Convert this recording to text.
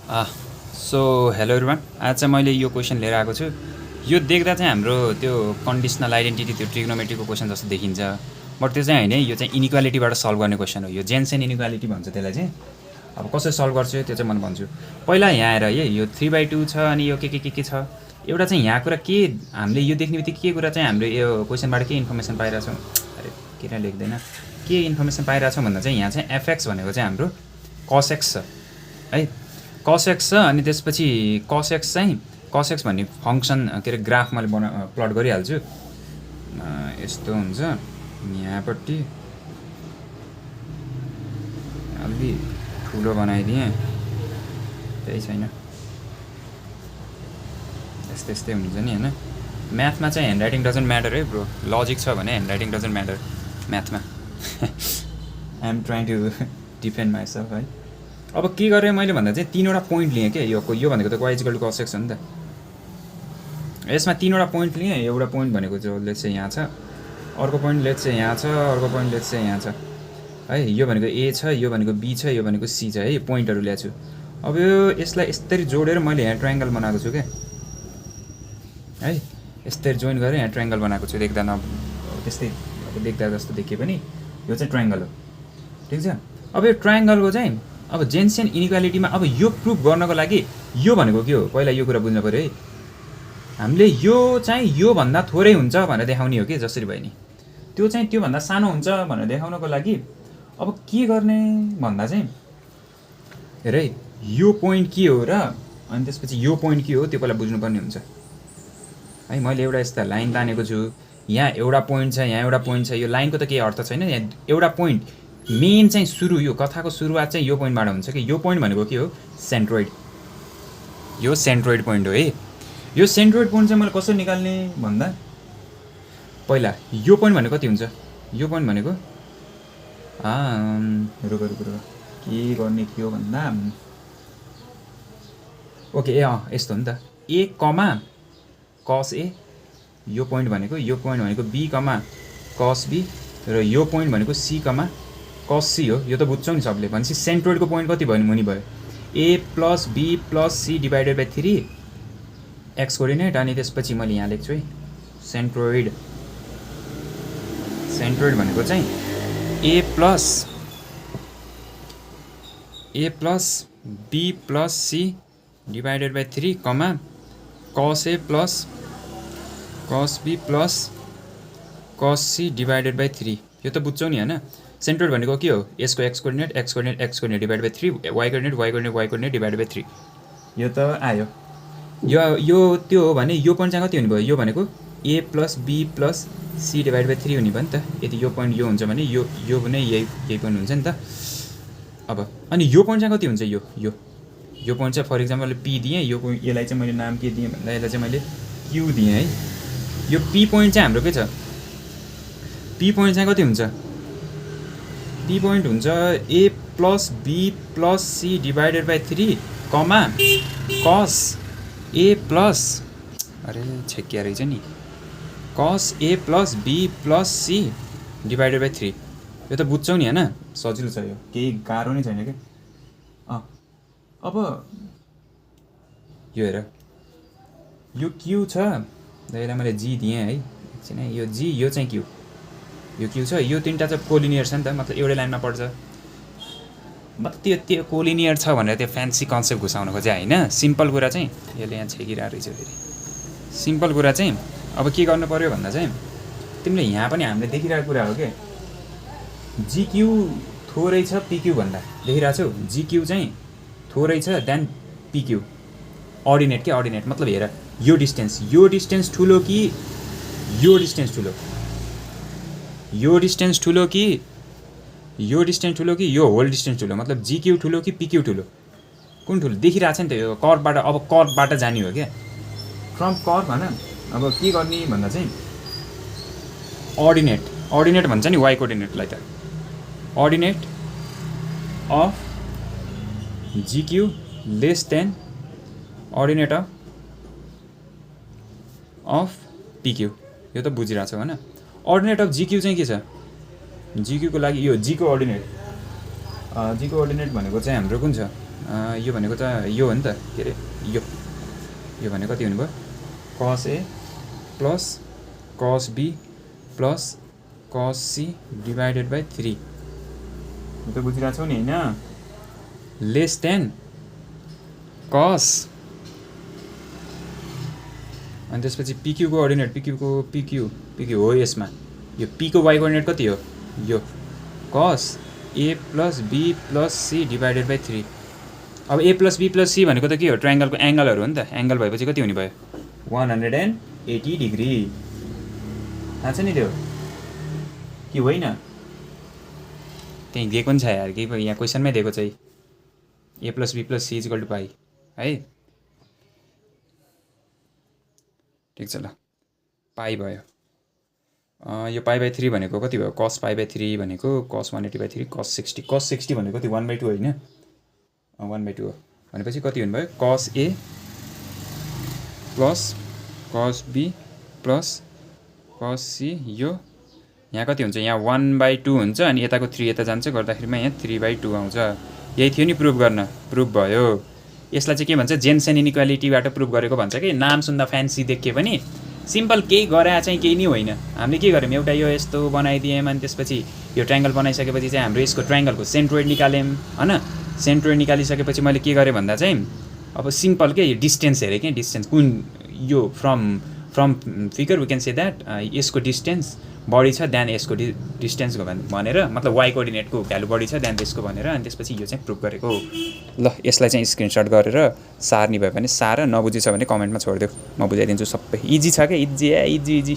So hello everyone, आज चाहिँ मैले यो क्वेसन लिएर आएको छु। यो देख्दा चाहिँ हाम्रो त्यो कन्डिसनल आइडेन्टिटी त्यो ट्रिग्नोमेट्रीको क्वेसन जस्तो देखिन्छ, बट त्यो चाहिँ होइन। यो चाहिँ इनिक्वालिटीबाट सल्भ गर्ने क्वेसन हो। यो जेन्सेन इनिक्वालिटी भन्छ त्यसलाई चाहिँ। अब कसरी सल्भ गर्छु त्यो चाहिँ म भन्छु। पहिला यहाँ आएर यो 3/2 छ अनि यो के छ। एउटा चाहिँ यहाँ कुरा के हामीले यो देख्ने बित्तिकै के कुरा चाहिँ हामीले यो क्वेसनबाट के इन्फर्मेसन पाइरहेछौँ, अरे किन लेख्दैन, के इन्फर्मेसन पाइरहेछौँ भन्दा चाहिँ यहाँ चाहिँ एफएक्स भनेको चाहिँ हाम्रो कस एक्स छ है। कस एक्स छ अनि त्यसपछि कस एक्स भन्ने फङ्सन के अरे ग्राफ मैले प्लट गरिहाल्छु। यस्तो हुन्छ, यहाँपट्टि अलि ठुलो बनाइदिएँ, त्यही छैन, यस्तै हुन्छ नि होइन। म्याथमा चाहिँ ह्यान्ड राइटिङ डजन्ट म्याटर है ब्रो। लजिक छ भने ह्यान्ड राइटिङ डजन्ट म्याटर म्याथमा। I am trying to defend myself है। अब के गरेँ मैले भन्दा चाहिँ 3वटा पोइन्ट लिएँ क्या। यो भनेको त y = cos x हो नि त। यसमा 3वटा पोइन्ट लिएँ। एउटा पोइन्ट भनेको चाहिँ लेट्स चाहिँ यहाँ छ, अर्को पोइन्ट लेट्स चाहिँ यहाँ छ, अर्को पोइन्ट लेट्स चाहिँ यहाँ छ है। यो भनेको a छ, यो भनेको b छ, यो भनेको c छ है। पोइन्टहरू ल्याएको छु। अब यसलाई यसरी जोडेर मैले यहाँ ट्रायङ्गल बनाएको छु क्या है। यसरी जोइन गरेर यहाँ ट्रायङ्गल बनाएको छु। देख्दा त्यस्तै अब देख्दा जस्तो देखिए पनि यो चाहिँ ट्रायङ्गल हो, ठिक छ। अब यो ट्रायङ्गलको चाहिँ अब जेन्सेन इनिक्वालिटीमा अब यो प्रुभ गर्नको लागि यो भनेको के हो पहिला यो कुरा बुझ्नु पऱ्यो है। हामीले यो चाहिँ योभन्दा थोरै हुन्छ भनेर देखाउने हो कि जसरी भयो नि, त्यो चाहिँ त्योभन्दा सानो हुन्छ भनेर देखाउनको लागि अब के गर्ने भन्दा चाहिँ हेर है, यो पोइन्ट के हो र अनि त्यसपछि यो पोइन्ट के हो त्यो पहिला बुझ्नुपर्ने हुन्छ है। मैले एउटा यस्ता लाइन तानेको छु, यहाँ एउटा पोइन्ट छ, यहाँ एउटा पोइन्ट छ। यो लाइनको त केही अर्थ छैन। यहाँ एउटा पोइन्ट मेन चाहिँ सुरु, यो कथाको सुरुवात चाहिँ यो पोइन्टबाट हुन्छ कि। यो पोइन्ट भनेको के हो, सेन्ट्रोइड। यो सेन्ट्रोइड पोइन्ट हो है। यो सेन्ट्रोइड पोइन्ट चाहिँ मैले कसरी निकाल्ने भन्दा पहिला यो पोइन्ट भनेको कति हुन्छ, यो पोइन्ट भनेको रुक के गर्ने थियो भन्दा ओके यस्तो हो नि त, a, cos a, यो पोइन्ट भनेको b, cos b, र यो पोइन्ट भनेको c, cos c हो। यो त बुझ्छौ नि सबले। भनेपछि सेन्ट्रोइडको पोइन्ट कति भयो मुनि भयो, a + b + c / 3 x coordinate. अनि त्यसपछि मैले यहाँ लेख्छु है, सेन्ट्रोइड भनेको चाहिँ a + b + c / 3 cos a + cos b + cos c / 3। यो त बुझ्छौ नि होइन। सेन्ट्रोइड भनेको के हो, यसको x कोअर्डिनेट / 3, y कोअर्डिनेट / 3। यो त आयो। यो त्यो हो भने यो पोइन्ट चाहिँ कति हुने भयो, यो भनेको a + b + c / 3 हुने भयो नि त। यदि यो पोइन्ट यो हुन्छ भने यो पनि यही पोइन्ट हुन्छ नि त। अब अनि यो पोइन्ट चाहिँ कति हुन्छ, यो पोइन्ट चाहिँ फर इक्जाम्पल p दिएँ। यसलाई चाहिँ मैले नाम के दिएँ भन्दा यसलाई चाहिँ मैले q दिएँ है। यो p पोइन्ट चाहिँ हाम्रो के छ, p पोइन्ट चाहिँ कति हुन्छ, p पोइन्ट हुन्छ a + b + c / 3 cos a + अरे छेकिया रहेछ नि, cos a + b + c / 3। यो त बुझ्छौ नि होइन, सजिलो छ, यो केही गाह्रो नै छैन क्या। अब यो हेर, यो q छ, यसलाई मैले g दिएँ है एकछिन है। यो g, यो चाहिँ q, यो q छ। यो तिनवटा चाहिँ कोलिनियर छ नि त, मतलब एउटै लाइनमा पर्छ। मतलब त्यो कोलिनियर छ भनेर त्यो फ्यान्सी कन्सेप्ट घुसाउनुको चाहिँ होइन। सिम्पल कुरा चाहिँ यसले यहाँ छेकिरहेको रहेछ फेरि। सिम्पल कुरा चाहिँ अब के गर्नु पर्यो भन्दा चाहिँ तिमीले यहाँ पनि हामीले देखिरहेको कुरा हो क्या, GQ थोरै छ PQ भन्दा, देखिरहेको छौ। GQ चाहिँ थोरै छ देन PQ। अर्डिनेट के, अर्डिनेट मतलब हेर, यो डिस्टेन्स ठुलो कि यो डिस्टेन्स ठुलो, यो डिस्टेन्स ठुलो कि यो डिस्टेन्स ठुलो कि यो होल डिस्टेन्स ठुलो, मतलब GQ ठुलो कि PQ ठुलो, कुन ठुलो देखिरहेको छ नि त। यो कर्वबाट, अब कर्वबाट जाने हो क्या, फ्रम कर्व होइन। अब के गर्ने भन्दा चाहिँ अर्डिनेट भन्छ नि y कोअर्डिनेटलाई त, ordinate of GQ less than ordinate of PQ। यो त बुझिरहेको छौ होइन। अर्डिनेट अफ GQ चाहिँ के छ, GQ को लागि यो G को अर्डिनेट भनेको चाहिँ हाम्रो कुन छ, यो भनेको त यो हो नि त, के अरे यो भनेको कति हुने भयो, cos A plus cos B plus cos C divided by 3। यो त बुझिरहेको छौ नि होइन, लेस देन कस, अनि त्यसपछि पिक्यूको अर्डिनेट, पिक्यू हो यसमा, यो पीको वाई कोअर्डिनेट कति हो, यो cos A plus B plus C divided by 3। अब A plus B plus C भनेको त के हो, ट्राइङ्गलको एङ्गलहरू हो नि त, एङ्गल भएपछि कति हुने भयो 180 डिग्री। थाहा छ नि त्यो कि होइन, त्यहीँ दिएको नि छ यार, केही यहाँ क्वेसनमै दिएको छ A plus B plus C is equal to pi है। ठिक छ ल, पाई भयो। यो पाई बाई 3 भनेको कति भयो, कस पाई बाई 3 भनेको कस 180/3 कस 60, कस 60 भनेको कति 1/2 होइन, 1/2 हो भनेपछि कति हुनुभयो, cos A plus cos B plus cos C, यो यहाँ कति हुन्छ, यहाँ 1/2 हुन्छ, अनि यताको 3 यता जान्छ, गर्दाखेरिमा यहाँ 3/2 आउँछ। यही थियो नि प्रुभ गर्न, प्रुभ भयो। यसलाई चाहिँ के भन्छ, जेन्सेन इनइक्वालिटीबाट प्रुभ गरेको भन्छ कि, नाम सुन्दा फ्यान्सी देखिए पनि सिम्पल केही गरे चाहिँ केही नै होइन। हामीले के गर्यौँ, एउटा यो यस्तो बनाइदियौँ, अनि त्यसपछि यो ट्राइङ्गल बनाइसकेपछि चाहिँ हाम्रो यसको ट्राइङ्गलको सेन्ट्रोइड निकाल्यौँ होइन। सेन्ट्रोइड निकालिसकेपछि मैले के गरेँ भन्दा चाहिँ अब सिम्पल के डिस्टेन्स हेरेँ कि, डिस्टेन्स कुन यो from figure we can say that यसको डिस्टेन्स बढी छ देन यसको डिस्टेन्स भनेर, मतलब वाई कोअर्डिनेटको भ्यालु बढी छ देन त्यसको भनेर, अनि त्यसपछि यो चाहिँ प्रुभ गरेको। ल यसलाई चाहिँ स्क्रिनसट गरेर सार्ने भयो भने सार, नबुझेछ भने कमेन्टमा छोडिदेऊ, म बुझाइदिन्छु सबै। इजी छ क्या, इजी।